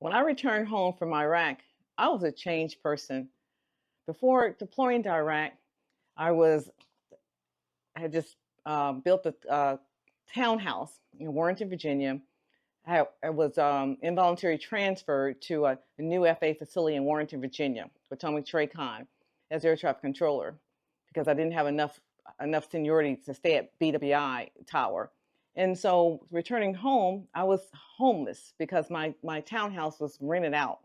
When I returned home from Iraq, I was a changed person. Before deploying to Iraq, I was I had just built a townhouse in Warrenton, Virginia. I was involuntary transferred to a new FA facility in Warrenton, Virginia, Potomac Tracon, as air traffic controller, because I didn't have enough seniority to stay at BWI Tower. And so returning home, I was homeless because my townhouse was rented out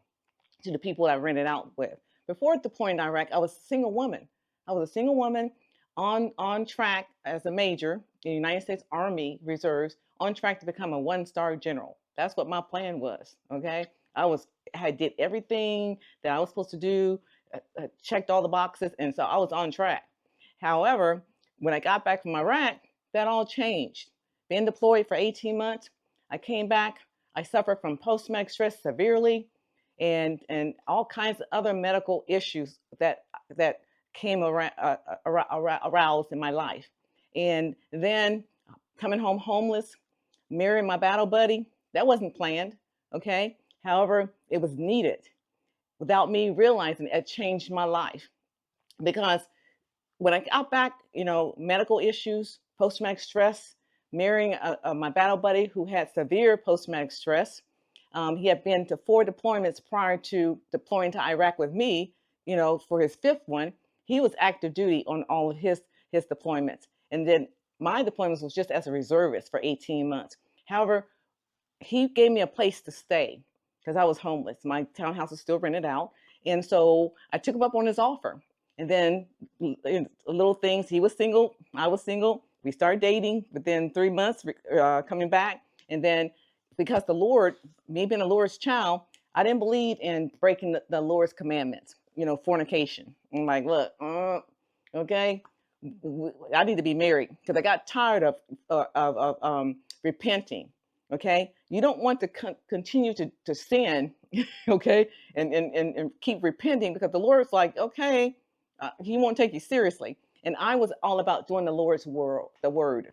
to the people I rented out with. Before deploying to Iraq, I was a single woman. I was a single woman on track as a major in the United States Army Reserves, on track to become a one-star general. That's what my plan was. Okay, I did everything that I was supposed to do, checked all the boxes, and so I was on track. However, when I got back from Iraq, that all changed. Being deployed for 18 months, I came back. I suffered from post-traumatic stress severely, and all kinds of other medical issues that came aroused in my life. And then coming home homeless, marrying my battle buddy, that wasn't planned, okay? However, it was needed. Without me realizing it changed my life. Because when I got back, medical issues, post-traumatic stress, marrying my battle buddy who had severe post-traumatic stress. He had been to 4 deployments prior to deploying to Iraq with me, for his 5th one. He was active duty on all of his deployments. And then my deployments was just as a reservist for 18 months. However, he gave me a place to stay because I was homeless. My townhouse was still rented out. And so I took him up on his offer. And then little things, he was single, I was single. We started dating within 3 months, coming back. And then because the Lord, me being the Lord's child, I didn't believe in breaking the Lord's commandments, fornication. I'm like, look, okay, I need to be married because I got tired of repenting. Okay, you don't want to continue to sin, okay, and keep repenting because the Lord's like, okay, He won't take you seriously. And I was all about doing the Lord's word,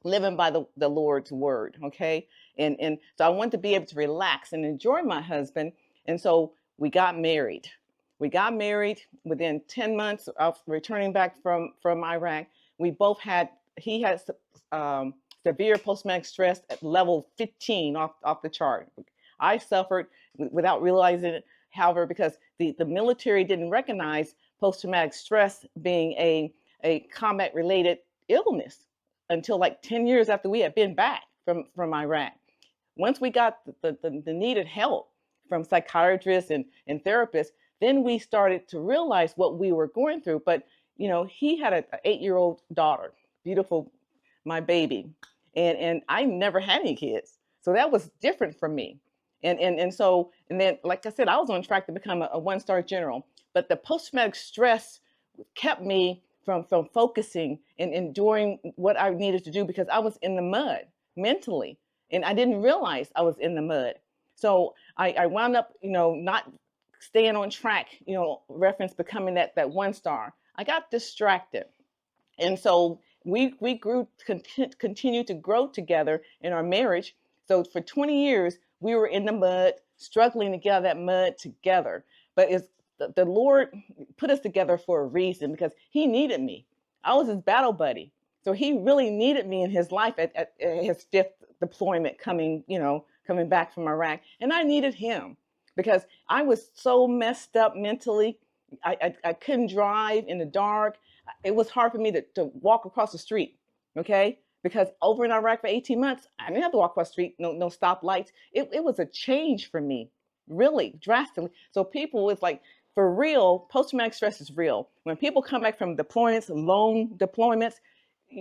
living by the Lord's word, okay? And so I wanted to be able to relax and enjoy my husband. And so we got married. We got married within 10 months of returning back from Iraq. He had severe post-traumatic stress at level 15 off the chart. I suffered without realizing it, however, because the military didn't recognize post-traumatic stress being a combat-related illness until like 10 years after we had been back from Iraq. Once we got the needed help from psychiatrists and therapists, then we started to realize what we were going through. But, he had an 8-year-old daughter, beautiful, my baby. And I never had any kids. So that was different for me. And so, and then, like I said, I was on track to become a one-star general. But the post-traumatic stress kept me from focusing and doing what I needed to do because I was in the mud mentally. And I didn't realize I was in the mud. So I wound up, not staying on track, reference becoming that one star. I got distracted. And so we continued to grow together in our marriage. So for 20 years, we were in the mud, struggling to get out of that mud together. But it's the Lord put us together for a reason because He needed me. I was His battle buddy. So He really needed me in His life at His 5th deployment coming back from Iraq. And I needed Him because I was so messed up mentally. I couldn't drive in the dark. It was hard for me to walk across the street, okay? Because over in Iraq for 18 months, I didn't have to walk across the street, no stoplights. It was a change for me, really, drastically. So people was like, for real, post-traumatic stress is real. When people come back from deployments, long deployments,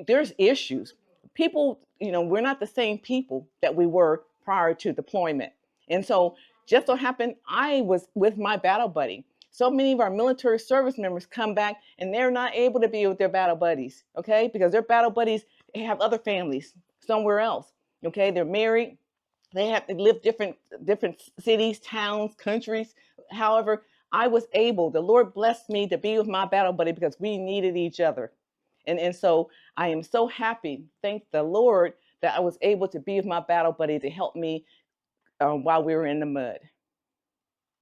there's issues. People, we're not the same people that we were prior to deployment. And so just so happened, I was with my battle buddy. So many of our military service members come back and they're not able to be with their battle buddies, okay? Because their battle buddies have other families somewhere else, okay? They're married. They have to live different cities, towns, countries. However, I was able, the Lord blessed me to be with my battle buddy because we needed each other. And so I am so happy, thank the Lord, that I was able to be with my battle buddy to help me while we were in the mud.